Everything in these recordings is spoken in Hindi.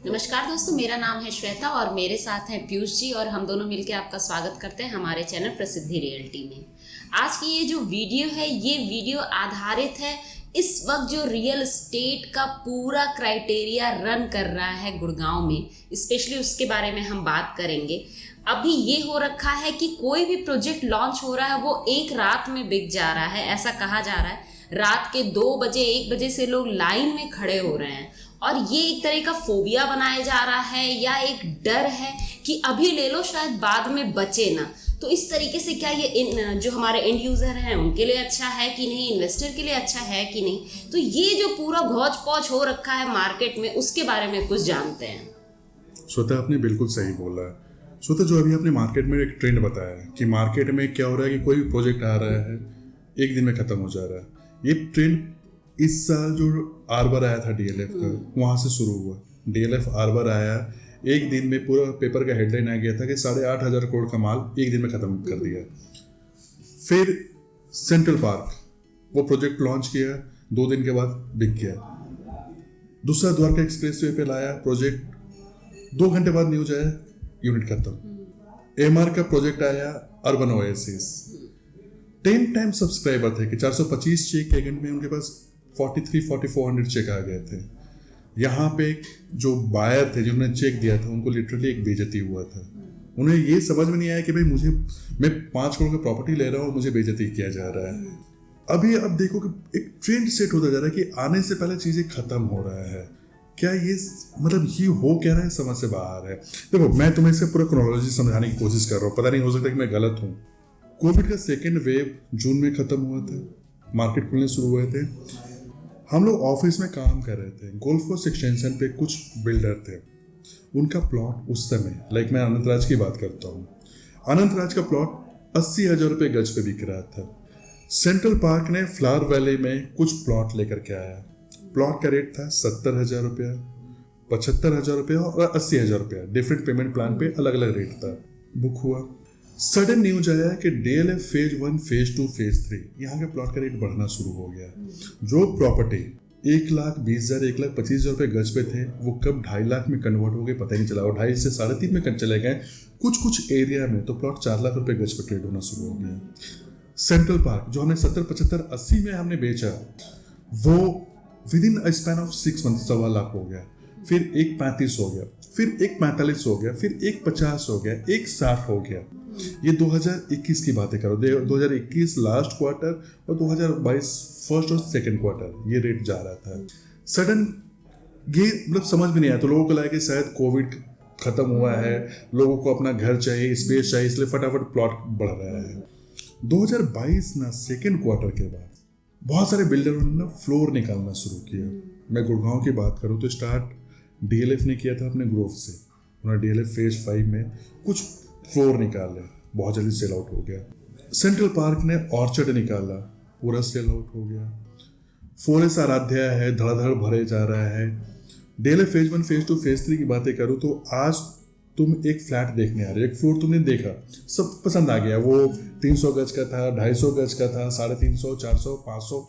नमस्कार दोस्तों, मेरा नाम है श्वेता और मेरे साथ हैं पीयूष जी और हम दोनों मिलकर आपका स्वागत करते हैं हमारे चैनल प्रसिद्धि रियल्टी में। आज की ये जो वीडियो है, ये वीडियो आधारित है इस वक्त जो रियल एस्टेट का पूरा क्राइटेरिया रन कर रहा है गुड़गांव में, स्पेशली उसके बारे में हम बात करेंगे। अभी ये हो रखा है कि कोई भी प्रोजेक्ट लॉन्च हो रहा है वो एक रात में बिक जा रहा है, ऐसा कहा जा रहा है। रात के 2 बजे 1 बजे से लोग लाइन में खड़े हो रहे हैं और ये एक तरह का फोबिया बनाया जा रहा है या एक डर है कि अभी ले लो शायद बाद में बचे ना। तो इस तरीके से क्या ये जो हमारे एंड यूज़र हैं उनके लिए अच्छा है कि नहीं, इन्वेस्टर के लिए अच्छा है कि नहीं, तो ये जो पूरा घौच पौच हो रखा है मार्केट में उसके बारे में कुछ जानते हैं। श्वेता, आपने बिल्कुल सही बोला है। श्वेता, जो अभी आपने मार्केट में एक ट्रेंड बताया है कि मार्केट में क्या हो रहा है कि कोई भी प्रोजेक्ट आ रहा है एक दिन में ख़त्म हो जा रहा है, ये ट्रेंड इस साल जो आर्बर आया था डीएलएफ का, वहाँ से शुरू हुआ। डीएलएफ आर्बर आया, एक दिन में पूरा पेपर का हेडलाइन आ गया था कि 8,500 करोड़ का माल एक दिन में ख़त्म कर दिया। फिर सेंट्रल पार्क वो प्रोजेक्ट लॉन्च किया, 2 दिन के बाद बिक गया। दूसरा द्वारका एक्सप्रेस वे पे लाया प्रोजेक्ट, 2 घंटे बाद न्यूज आया यूनिट खत्म। एमआर का प्रोजेक्ट आया अर्बन ओएसिस, 10 टाइम्स सब्सक्राइबर थे कि 425 चेक एक घंटे में उनके पास 43-4400 चेक आ गए थे। यहाँ पे जो बायर थे जिन्होंने चेक दिया था उनको लिटरली एक बेइज्जती हुआ था। उन्हें ये समझ में नहीं आया कि भाई मैं 5 करोड़ का प्रॉपर्टी ले रहा हूँ और मुझे बेइज्जती किया जा रहा है। अभी अब देखो कि एक ट्रेंड सेट होता जा रहा है कि आने से पहले चीजें खत्म हो रहा है। क्या ये मतलब ये हो क्या रहा है, समझ से बाहर है। देखो, मैं तुम्हें इससे पूरा क्रोनोलॉजी समझाने की कोशिश कर रहा हूँ, पता नहीं हो सकता कि मैं गलत हूँ। कोविड का सेकेंड वेव जून में खत्म हुआ था, मार्केट खुलने शुरू हुए थे। हम लोग ऑफिस में काम कर रहे थे, गोल्फ कोर्स एक्सटेंशन पे कुछ बिल्डर थे, उनका प्लॉट उस समय मैं अनंतराज की बात करता हूँ, अनंतराज का प्लॉट 80,000 रुपये गज पे बिक रहा था। सेंट्रल पार्क ने फ्लावर वैली में कुछ प्लॉट लेकर के आया। प्लॉट का रेट था 70,000 रुपया, 75,000 रुपया और 80,000 रुपया। डिफरेंट पेमेंट प्लान पे अलग अलग रेट था। बुक हुआ। सडन न्यूज आया कि डीएलएफ फेज 1, फेज 2, फेज 3 यहाँ के प्लॉट का रेट बढ़ना शुरू हो गया। जो प्रॉपर्टी 1,20,000 1,25,000 रुपये गज पे थे वो कब 2.5 लाख में कन्वर्ट हो गए पता ही नहीं चला, और 2.5 से 3.5 में चले गए। कुछ एरिया में तो प्लॉट 4 लाख रुपये गज पे ट्रेड होना शुरू हो गया। सेंट्रल पार्क जो हमने 70, 75, 80 में हमने बेचा, वो with in span of 6 month 1.25 lakh हो गया। फिर 1,35 हो गया, फिर 1,45 हो गया, फिर 1,50 हो गया, 1,60 हो गया। ये 2021 की बातें करो, 2021 लास्ट क्वार्टर और 2022 फर्स्ट और सेकंड क्वार्टर ये रेट जा रहा था। सडन ये समझ में नहीं आया, तो लोगों को लगा कि शायद कोविड खत्म हुआ है, लोगों को अपना घर चाहिए, स्पेस चाहिए, इसलिए फटाफट प्लॉट बढ़ रहा है। 2022 ना सेकंड क्वार्टर के बाद बहुत सारे बिल्डरों ने ना फ्लोर निकालना शुरू किया। मैं गुड़गांव की बात करूँ तो स्टार्ट डीएलएफ ने किया था अपने ग्रोव से। उन्होंने डीएलएफ फेज 5 में कुछ फ्लोर निकाले, बहुत जल्दी सेल आउट हो गया। सेंट्रल पार्क ने ऑर्चर्ड निकाला, पूरा सेल आउट हो गया। फॉरेस्ट आराध्या है, धड़ाधड़ भरे जा रहा है। डीएलएफ फेज 1, फेज 2, फेज 3 की बातें करूँ तो आज तुम एक फ्लैट देखने आ रहे हो, एक फ्लोर तुमने देखा, सब पसंद आ गया। वो 300 गज का था, 250 गज का था, 350, 400, 500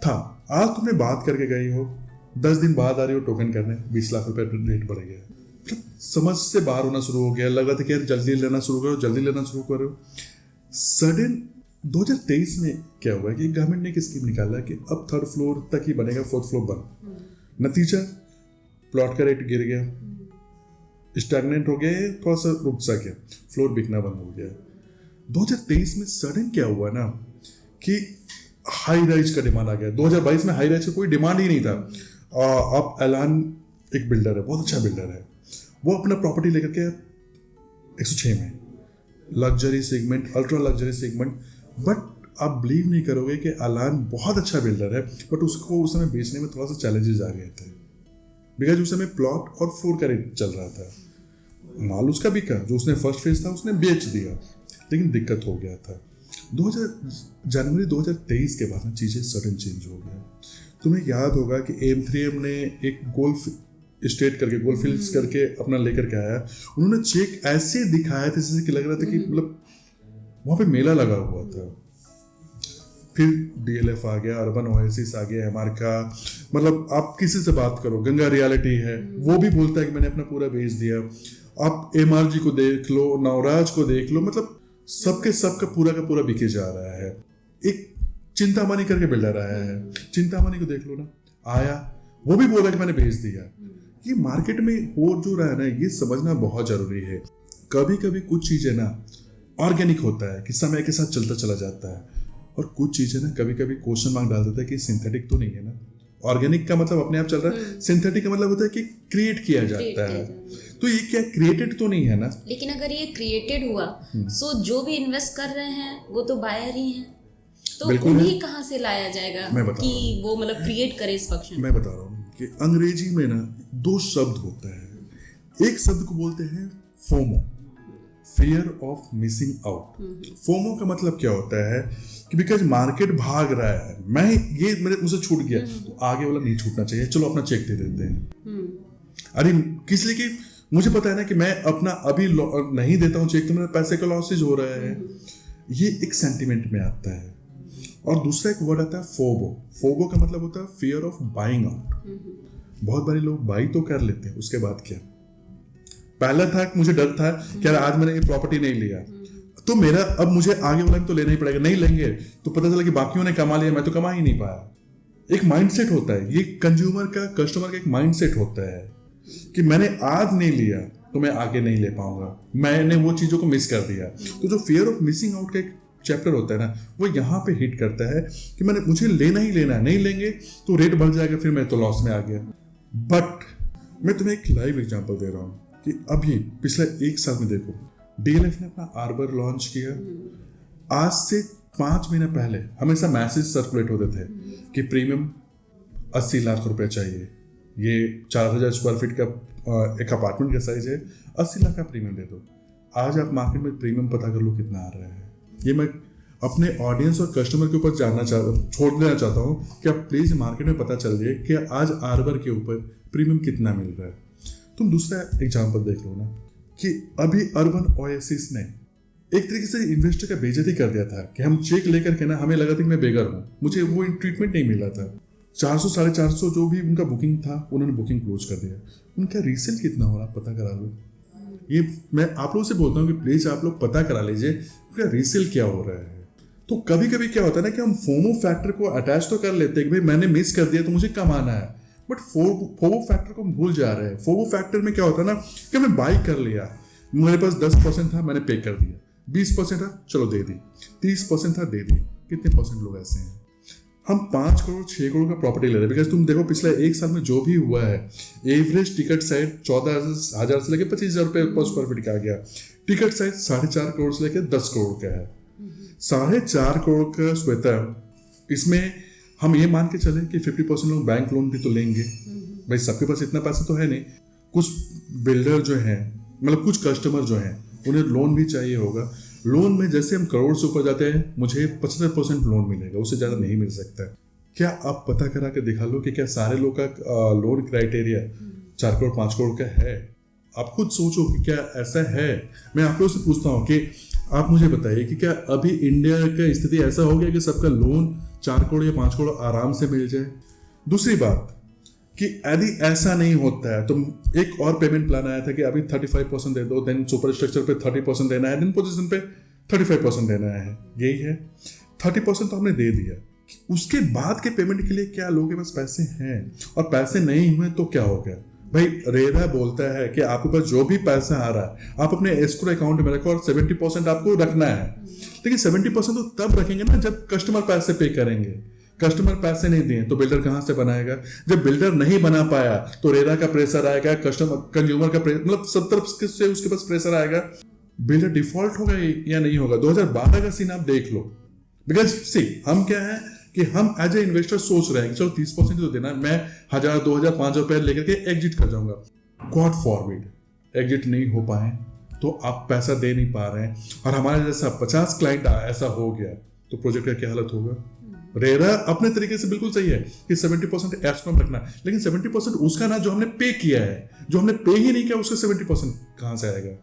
था। आज तुमने बात करके गई हो, 10 दिन बाद आ रही हो टोकन करने, 20 लाख रुपए रेट बढ़ गया। समझ से बाहर होना शुरू हो गया। लगा था कि यार जल्दी लेना शुरू करो। सडन 2023 में क्या हुआ कि गवर्नमेंट ने एक स्कीम निकाला कि अब 3rd फ्लोर तक ही बनेगा, 4th फ्लोर बंद। नतीजा प्लॉट का रेट गिर गया, स्टैग्नेंट हो गया, थोड़ा सा रुक सा गया, फ्लोर बिकना बंद हो गया। 2023 में सडन क्या हुआ ना कि हाई राइज का डिमांड आ गया। 2022 में हाई राइज का कोई डिमांड ही नहीं था। अब एलान एक बिल्डर है, बहुत अच्छा बिल्डर है, वो अपना प्रॉपर्टी लेकर के 106 में luxury segment, ultra luxury segment. But आप बिलीव नहीं करोगे कि अलान बहुत अच्छा बिल्डर है, बट उसको उस समय बेचने में थोड़ा सा चैलेंजेस आ गए थे, बिकॉज उस समय प्लॉट और फ्लोर का रेट चल रहा था। माल उसका बिका, जो उसने फर्स्ट फेज था उसने बेच दिया, लेकिन दिक्कत हो गया था। जनवरी 2023 के बाद ना चीज़ें सडन चेंज हो गया। तुम्हें याद होगा कि M3M ने एक गोल्फ स्टेट करके, गोल्फ फील्ड्स करके अपना लेकर के आया। उन्होंने चेक ऐसे दिखाया था जैसे कि लग रहा था कि वहाँ पे मेला लगा हुआ था। फिर DLF आ गया, अर्बन ओएसिस आ गया हमारे का। मतलब आप किसी से बात करो, गंगा रियलिटी है, वो भी बोलता है कि मैंने अपना पूरा बेच दिया। आप MRG को देख लो, नवराज को देख लो, मतलब सबके सबका पूरा का पूरा बिके जा रहा है। एक चिंतामणि करके बिल्डर आया है, चिंतामणि को देख लो ना, आया वो भी बोला कि मैंने बेच दिया। ये मार्केट में हो जो रहा है ना, ये समझना बहुत जरूरी है। कभी कभी कुछ चीजें ना ऑर्गेनिक होता है कि समय के साथ चलता चला जाता है, और कुछ चीजें ना कभी कभी क्वेश्चन मार्क डाल देता है कि सिंथेटिक तो नहीं है ना। ऑर्गेनिक का मतलब अपने आप चल रहा है, सिंथेटिक का मतलब होता है कि क्रिएट किया जाता है। तो ये क्या क्रिएटेड तो नहीं है ना। लेकिन अगर ये क्रिएटेड हुआ सो जो भी इन्वेस्ट कर रहे हैं वो तो बायर ही हैं, तो उन्हीं कहाँ से लाया जाएगा कि वो मतलब क्रिएट करे इस फंक्शन। मैं बता रहा हूँ कि अंग्रेजी में ना 2 शब्द होते हैं। एक शब्द को बोलते हैं FOMO, fear of missing out. FOMO का मतलब क्या होता है कि बिकॉज मार्केट भाग रहा है, मैं ये मेरे मुझसे छूट गया तो आगे वाला नहीं छूटना चाहिए, चलो अपना चेक दे देते हैं। अरे किस लिए कि मुझे पता है ना कि मैं अपना अभी नहीं देता हूँ चेक तो मेरे पैसे का लॉसेज हो रहा है। ये एक सेंटिमेंट में आता है। और दूसरा एक वर्ड आता है फोबो। फोबो का मतलब होता है फियर ऑफ बाइंग आउट। बहुत बारी लोग बाई तो कर लेते हैं, उसके बाद क्या, पहला था कि मुझे डर था कि आज मैंने ये प्रॉपर्टी नहीं लिया तो मेरा अब मुझे आगे वाला तो लेना ही पड़ेगा, नहीं लेंगे तो पता चला कि बाकियों ने कमा लिया, मैं तो कमा ही नहीं पाया। एक माइंडसेट होता है, ये कंज्यूमर का, कस्टमर का एक माइंडसेट होता है कि मैंने आज नहीं लिया तो मैं आगे नहीं ले पाऊंगा, मैंने वो चीजों को मिस कर दिया। तो जो फियर ऑफ मिसिंग आउट का एक चैप्टर होता है ना, वो यहाँ पे हिट करता है कि मुझे लेना ही लेना है, नहीं लेंगे तो रेट बढ़ जाएगा, फिर मैं तो लॉस में आ गया। बट मैं तुम्हें एक लाइव एग्जांपल दे रहा हूँ कि अभी पिछले 1 साल में देखो, DLF ने अपना आर्बर लॉन्च किया। आज से 5 महीने पहले हमेशा मैसेज सर्कुलेट होते थे कि प्रीमियम 80 लाख रुपए चाहिए, ये 4000 स्क्वायर फीट का एक अपार्टमेंट का साइज है, 80 लाख का प्रीमियम दे दो। आज आप मार्केट में प्रीमियम पता कर लो कितना आ रहा है। ये मैं अपने ऑडियंस और कस्टमर के ऊपर छोड़ देना चाहता हूँ कि आप प्लीज मार्केट में पता चल जाए कि आज आर्बर के ऊपर प्रीमियम कितना मिल रहा है। तुम दूसरा एग्जांपल देख लो ना कि अभी अर्बन ओएसिस ने एक तरीके से इन्वेस्टर का बेइज्जती कर दिया था कि हम चेक लेकर के ना, हमें लगा था कि मैं बेगर हूँ, मुझे वो ट्रीटमेंट नहीं मिला था। 400 450 जो भी उनका बुकिंग था उन्होंने बुकिंग क्लोज कर दिया। उनका रीसेल कितना हो रहा पता करा लो। ये मैं आप लोगों से बोलता हूँ कि प्लीज आप लोग पता करा लीजिए उनका रीसेल क्या हो रहा है। तो कभी कभी क्या होता है ना कि हम फोमो फैक्टर को अटैच तो कर लेते हैं कि भाई मैंने मिस कर दिया तो मुझे कम आना है, बट फोमो फैक्टर को हम भूल जा रहे हैं। फोमो फैक्टर में क्या होता है ना कि मैं बाई कर लिया, मेरे पास 10% था मैंने पे कर दिया, 20% था चलो दे दी, 30% था दे दी। कितने परसेंट लोग ऐसे हैं? हम 5 करोड़ 6 करोड़ का प्रॉपर्टी ले रहे हैं। बिकॉज तुम देखो पिछले 1 साल में जो भी हुआ है, एवरेज टिकट साइज 14,000 से लेकर 25,000 रुपए पर स्क्वायर फीट का आ गया। टिकट साइज 4.5 करोड़ से लेकर 10 करोड़ का है। 4.5 करोड़ का श्वेता, इसमें हम ये मान के चले कि 50% लोग बैंक लोन भी तो लेंगे। भाई सबके पास इतना पैसा तो है नहीं। कुछ बिल्डर जो है, मतलब कुछ कस्टमर जो है, उन्हें लोन भी चाहिए होगा। लोन में जैसे हम करोड़ से ऊपर जाते हैं, मुझे 75% लोन मिलेगा, उससे ज्यादा नहीं मिल सकता। क्या आप पता करा के दिखा लो कि क्या सारे लोग का लोन क्राइटेरिया 4 करोड़ 5 करोड़ का है? आप खुद सोचो कि क्या ऐसा है। मैं आप लोगों से पूछता हूँ कि आप मुझे बताइए कि क्या अभी इंडिया का स्थिति ऐसा हो गया कि सबका लोन 4 करोड़ या 5 करोड़ आराम से मिल जाए? दूसरी बात कि यदि ऐसा नहीं होता है तो एक और पेमेंट प्लान आया था कि अभी 35% दे दो, देन सुपर स्ट्रक्चर पे 30% देना है, देन पोजीशन पे 35% देना है। यही है, 30% तो हमने दे दिया। उसके बाद के पेमेंट के लिए क्या लोगों के पास पैसे हैं? और पैसे नहीं हुए तो क्या हो गया? भाई रेरा बोलता है कि आपके पास जो भी पैसा आ रहा है आप अपने एस्क्रो अकाउंट में रखो और 70% आपको रखना है। लेकिन 70% तो तब रखेंगे ना जब कस्टमर पैसे पे करेंगे। कस्टमर पैसे नहीं दिए तो बिल्डर कहां से बनाएगा? जब बिल्डर नहीं बना पाया तो रेरा का प्रेशर आएगा, कस्टमर कंज्यूमर का प्रेशर, मतलब सब तरफ से उसके पास प्रेशर आएगा। बिल्डर डिफॉल्ट होगा या नहीं होगा? 2012 का सीन आप देख लो। बिकॉज सी हम क्या है कि हम एज ए इन्वेस्टर सोच रहे हैं कि चलो 30% तो देना, मैं 1000 2000 5,000 रुपए लेकर के एग्जिट कर जाऊंगा। गॉड फॉरबिड एग्जिट नहीं हो पाए तो आप पैसा दे नहीं पा रहे हैं और हमारे जैसा 50 क्लाइंट ऐसा हो गया तो प्रोजेक्ट का क्या हालत होगा? रेरा अपने तरीके से बिल्कुल सही है कि 70% एस्क्रॉम रखना, लेकिन 70% उसका ना जो हमने पे किया है, जो हमने पे ही नहीं किया उसका 70% कहां से आएगा?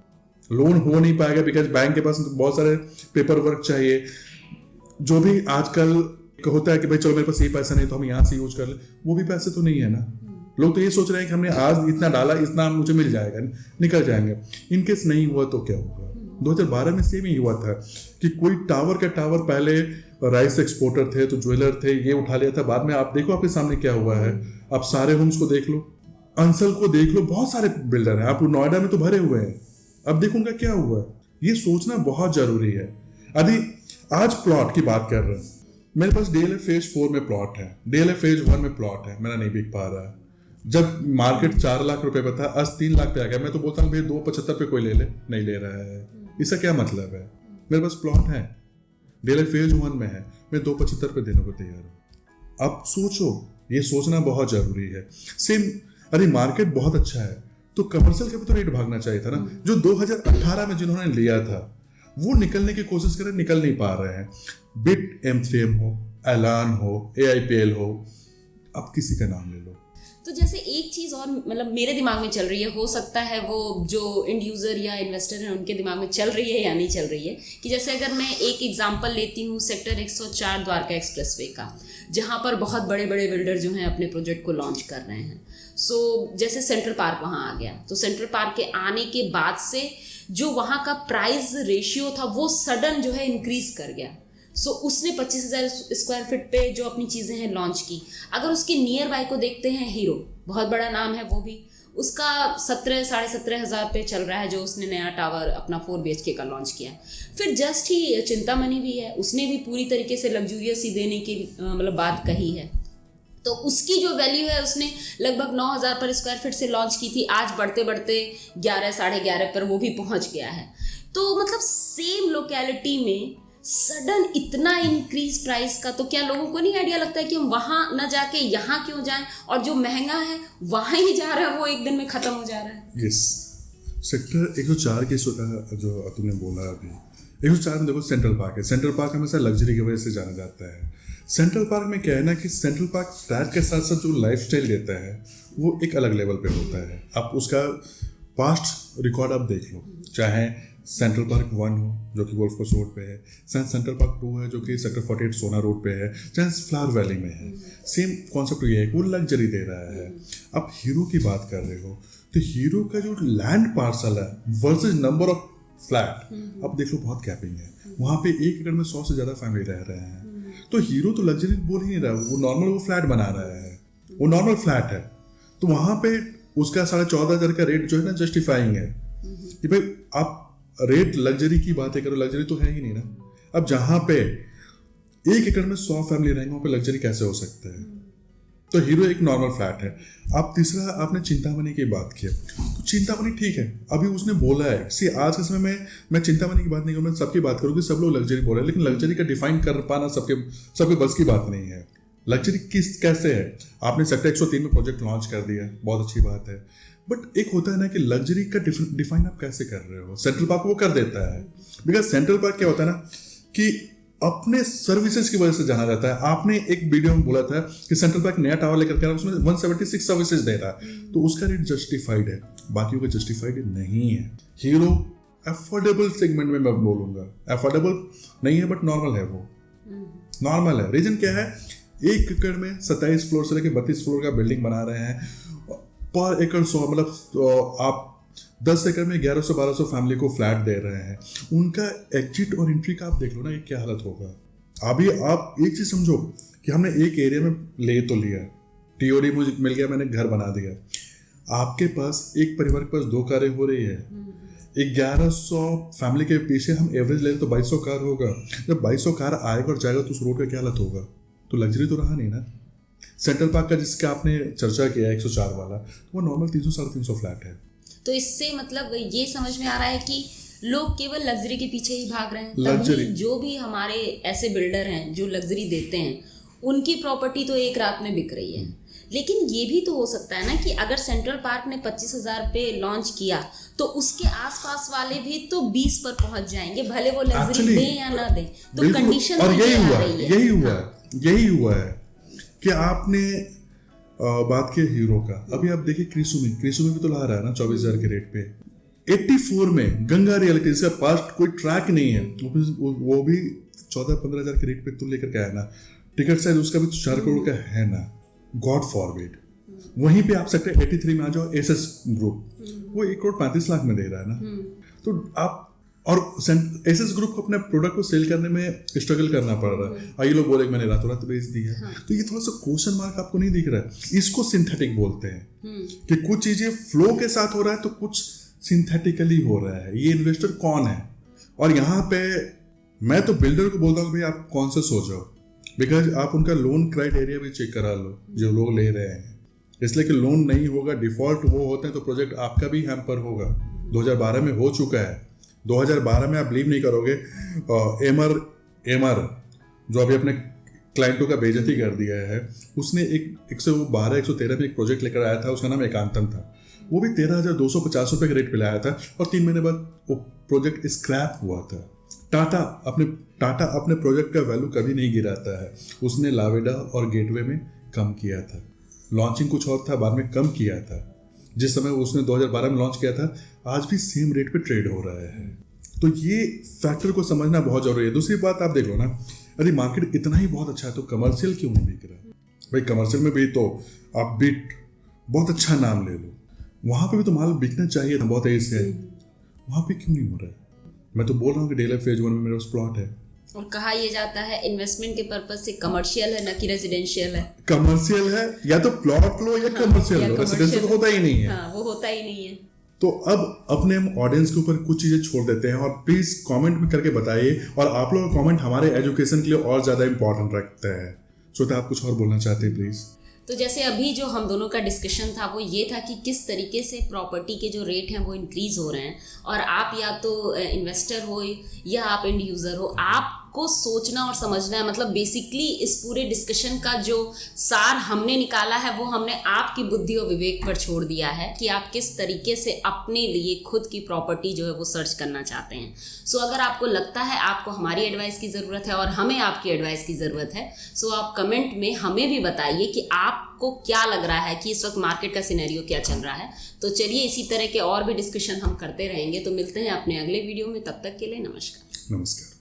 लोन हो नहीं पाएगा बिकॉज बैंक के पास बहुत सारे पेपर वर्क चाहिए। जो भी आजकल एक होता है कि भाई चलो मेरे पास ये पैसा नहीं तो हम यहाँ से यूज कर ले, वो भी पैसे तो नहीं है ना। लोग तो ये सोच रहे हैं कि हमने आज इतना डाला, इतना मुझे मिल जाएगा, निकल जाएंगे। इनकेस नहीं हुआ तो क्या होगा? 2012 में सेम ही हुआ था कि कोई टावर का टावर, पहले राइस एक्सपोर्टर थे तो ज्वेलर थे, ये उठा लिया था। बाद में आप देखो आपके सामने क्या हुआ है। आप सारे होम्स को देख लो, अंसल को देख लो, बहुत सारे बिल्डर हैं। आप नोएडा में तो भरे हुए हैं। अब देखो उनका क्या हुआ है। ये सोचना बहुत जरूरी है। अभी आज प्लॉट की बात कर रहे हैं, मेरे पास डीएलएफ फेज 4 में प्लॉट है, डीएलएफ फेज 1 में प्लॉट है, मेरा नहीं बिक पा रहा है। जब मार्केट 4 लाख रुपए पे था, आज 3 लाख पे आ गया। मैं तो बोलता हूँ भाई 275 पे कोई ले ले, नहीं ले रहा है। इसका क्या मतलब है? मेरे पास प्लॉट है, डीएलएफ फेज 1 में है, मैं 275 पे देने को तैयार हूँ। अब सोचो, ये सोचना बहुत जरूरी है। सेम, अरे मार्केट बहुत अच्छा है तो कमर्शियल का भी तो रेट भागना चाहिए था ना। जो 2018 में जिन्होंने लिया था वो निकलने की कोशिश कर रहे, निकल नहीं पा रहे हैं। बिट M3M हो, एलान हो, AIPL हो, अब किसी का नाम ले लो। तो जैसे एक चीज़ और मतलब मेरे दिमाग में चल रही है, हो सकता है वो जो एंड यूज़र या इन्वेस्टर हैं उनके दिमाग में चल रही है या नहीं चल रही है, कि जैसे अगर मैं एक एग्जांपल लेती हूँ सेक्टर 104 द्वारका एक्सप्रेसवे का, जहाँ पर बहुत बड़े बड़े बिल्डर जो हैं अपने प्रोजेक्ट को लॉन्च कर रहे हैं। सो जैसे सेंट्रल पार्क वहाँ आ गया, तो सेंट्रल पार्क के आने के बाद से जो वहाँ का प्राइस रेशियो था वो सडन जो है इंक्रीज कर गया। सो उसने 25,000 स्क्वायर फीट पे जो अपनी चीज़ें हैं लॉन्च की। अगर उसके नियर बाय को देखते हैं, हीरो बहुत बड़ा नाम है, वो भी उसका 17,500 पे चल रहा है, जो उसने नया टावर अपना 4 BHK का लॉन्च किया है। फिर जस्ट ही चिंतामणि भी है, उसने भी पूरी तरीके से लग्जूरियस ही देने की मतलब बात कही है। तो उसकी जो वैल्यू है उसने लगभग 9,000 पर स्क्वायर फीट से लॉन्च की थी, आज बढ़ते बढ़ते 11 साढ़े 11 पर वो भी पहुंच गया है। तो मतलब सेम लोकेलिटी में सडन इतना इंक्रीज प्राइस का, तो क्या लोगों को नहीं आइडिया लगता है कि हम वहाँ न जाके यहाँ क्यों जाएं, और जो महंगा है वहाँ ही जा रहा है, वो एक दिन में ख़त्म हो जा रहा है। यस, सेक्टर 104 के जो तुमने बोला अभी, 104 में देखो सेंट्रल पार्क है। सेंट्रल पार्क हमेशा लग्जरी की वजह से जाना जाता है। सेंट्रल पार्क में क्या है ना कि सेंट्रल पार्क फ्लैट के साथ साथ जो लाइफस्टाइल देता है वो एक अलग लेवल पे होता है। आप उसका पास्ट रिकॉर्ड आप देख लो, चाहे सेंट्रल पार्क 1 हो जो कि गोल्फ कोर्स रोड पे है, चाहे सेंट्रल पार्क 2 है जो कि सेक्टर 48 सोना रोड पे है, चाहे फ्लावर वैली में है, सेम कॉन्सेप्ट ये है कि वो लग्जरी दे रहा है। अब हीरो की बात कर रहे हो तो हीरो का जो लैंड पार्सल है वर्सेस नंबर ऑफ फ्लैट, अब देख लो बहुत गैपिंग है। वहाँ पे 1 एकड़ में 100 से ज़्यादा फैमिली रह रहे हैं। तो हीरो तो लग्जरी बोल ही नहीं रहा, वो नॉर्मल वो फ्लैट बना रहा है, वो नॉर्मल फ्लैट है। तो वहाँ पे उसका 14,500 का रेट जो है ना जस्टिफाइंग है कि भाई आप रेट लग्जरी की बातें करो, लग्जरी तो है ही नहीं ना। अब जहाँ पे 1 एकड़ में 100 फैमिली रहेंगे वहाँ पे लग्जरी कैसे हो सकता है? तो हीरो एक नॉर्मल फ्लैट है। अब तीसरा आपने चिंतामणि की बात की, तो चिंतामणि ठीक है, अभी उसने बोला है सी आज के समय में मैं चिंतामणि की बात नहीं करूँ, मैं सबकी बात करूँ कि सब लोग लग्जरी बोल रहे हैं, लेकिन लग्जरी का डिफाइन कर पाना सबके बस की बात नहीं है। लग्जरी कैसे है? आपने सेक्टर 103 में प्रोजेक्ट लॉन्च कर दिया, बहुत अच्छी बात है, बट एक होता है ना कि लग्जरी का डिफाइन आप कैसे कर रहे हो। सेंट्रल पार्क वो कर देता है, बिकॉज सेंट्रल पार्क क्या होता है ना कि अपने सर्विसेज की वजह से जाना जाता है। आपने एक वीडियो में बोला था कि सेंट्रल पार्क नया टावर लेकर के उसमें 176 सर्विसेज दे रहा है, तो उसका रेट जस्टिफाइड है, बाकियों का जस्टिफाइड नहीं है। हीरो अफोर्डेबल सेगमेंट में मैं बोलूंगा, अफोर्डेबल नहीं है बट नॉर्मल है, वो नॉर्मल है। रीजन क्या है? 1 एकड़ में 27 फ्लोर से लेकर 32 फ्लोर का बिल्डिंग बना रहे हैं, पर एकड़ 100, मतलब आप 10 एकड़ में 1100-1200 फैमिली को फ्लैट दे रहे हैं। उनका एग्जिट और एंट्री का आप देख लो ना, ये क्या हालत होगा। अभी आप एक चीज समझो कि हमने एक एरिया में ले तो लिया, टीओडी मुझे मिल गया, मैंने घर बना दिया। आपके पास एक परिवार के पास 2 कारें हो रही है, 1100 फैमिली के पीछे हम एवरेज ले तो 2200 कार होगा। जब 2200 कार आएगा और जाएगा तो उस रोड का क्या हालत होगा? तो लग्जरी तो रहा नहीं ना। सेंट्रल पार्क का जिसका आपने चर्चा किया 104 वाला, वो नॉर्मल 300-350 फ्लैट है। तो इससे मतलब ये समझ में आ रहा है कि लोग केवल लग्जरी के पीछे ही भाग रहे हैं। लग्जरी जो भी हमारे ऐसे बिल्डर हैं जो लग्जरी देते हैं, उनकी प्रॉपर्टी तो एक रात में बिक रही है। लेकिन ये भी तो हो सकता है ना कि अगर सेंट्रल पार्क ने 25,000 पे लॉन्च किया तो उसके आसपास वाले भी तो 20 पर पहुंच जाएंगे, भले वो लग्जरी दें या ना दें। तो कंडीशन और यही हुआ है कि आपने बात की हीरो का। अभी आप देखिए क्रिसु में भी तो ला रहा है ना 24,000 के रेट पे। 84 में गंगा रियलिटी, जिसका पास्ट कोई ट्रैक नहीं है, वो भी 14-15 हज़ार के रेट पे तो लेकर के आया ना। टिकट साइज उसका भी 4 करोड़ का है ना, गॉड फॉरबिड। वहीं पे आप सेक्टर 83 में आ जाओ, एसएस ग्रुप वो 1 करोड़ 35 लाख में दे रहा है ना। तो आप और एसएस ग्रुप को अपने प्रोडक्ट को सेल करने में स्ट्रगल करना पड़ रहा है, और ये लोग बोले मैंने रातों रात बेच दी है। तो ये थोड़ा सा क्वेश्चन मार्क आपको नहीं दिख रहा है। इसको सिंथेटिक बोलते हैं कि कुछ चीजें फ्लो के साथ हो रहा है तो कुछ सिंथेटिकली हो रहा है। ये इन्वेस्टर कौन है? और यहाँ पे मैं तो बिल्डर को बोलता हूँ भाई आप कॉन्शियस हो जाओ, बिकॉज आप उनका लोन क्राइटेरिया भी चेक करा लो जो लोग ले रहे हैं। इसलिए कि लोन नहीं होगा, डिफॉल्ट वो होते हैं तो प्रोजेक्ट आपका भी हैम्पर होगा। 2012 में हो चुका है। 2012 में आप बिलीव नहीं करोगे, एमर जो अभी अपने क्लाइंटों का बेइज्जती कर दिया है, उसने एक 112-113 में एक प्रोजेक्ट लेकर आया था, उसका नाम एकांतम था। वो भी 13,250 रुपये के रेट पे लाया था और 3 महीने बाद वो प्रोजेक्ट स्क्रैप हुआ था। टाटा अपने प्रोजेक्ट का वैल्यू कभी नहीं गिराता है। उसने लावेडा और गेटवे में कम किया था, लॉन्चिंग कुछ और था, बाद में कम किया था। जिस समय उसने 2012 में लॉन्च किया था, आज भी सेम रेट पे ट्रेड हो रहा है। तो ये फैक्टर को समझना बहुत जरूरी है। दूसरी बात आप देख लो ना, अरे मार्केट इतना ही बहुत अच्छा है तो कमर्शियल क्यों नहीं बिक रहा? भाई कमर्शियल में भी तो आप बिट बहुत अच्छा नाम ले लो, वहां पे भी तो माल बिकना चाहिए था, बहुत ऐसे है, वहां पे क्यों नहीं हो रहा है? मैं तो बोल रहा हूँ कि डेलर फेज 1 में मेरा प्लॉट है। और कहा यह जाता है इन्वेस्टमेंट के पर्पज से कमर्शियल है, न कि रेजिडेंशियल है। कमर्शियल है या तो प्लॉट लो या कमर्शियल लो, रेजिडेंशियल तो होता ही नहीं है। हाँ, वो होता ही नहीं है। तो अब अपने हम ऑडियंस के ऊपर कुछ चीजें छोड़ देते हैं, और प्लीज कमेंट में करके बताइए। और आप लोगों का कमेंट हमारे एजुकेशन के लिए और ज्यादा इंपॉर्टेंट रखता है। श्वेता आप कुछ और बोलना चाहते हैं प्लीज? तो जैसे अभी जो हम दोनों का डिस्कशन था वो ये था कि किस तरीके से प्रॉपर्टी के जो रेट हैं वो इंक्रीज हो रहे हैं, और आप या तो इन्वेस्टर हो या आप एंड यूज़र हो, आपको सोचना और समझना है। मतलब बेसिकली इस पूरे डिस्कशन का जो सार हमने निकाला है वो हमने आपकी बुद्धि और विवेक पर छोड़ दिया है कि आप किस तरीके से अपने लिए खुद की प्रॉपर्टी जो है वो सर्च करना चाहते हैं। सो अगर आपको लगता है आपको हमारी एडवाइस की ज़रूरत है और हमें आपकी एडवाइस की ज़रूरत है, सो आप कमेंट में हमें भी बताइए कि आपको क्या लग रहा है कि इस वक्त मार्केट का सिनेरियो क्या चल रहा है। तो चलिए इसी तरह के और भी डिस्कशन हम करते रहेंगे। तो मिलते हैं अपने अगले वीडियो में, तब तक के लिए नमस्कार। नमस्कार।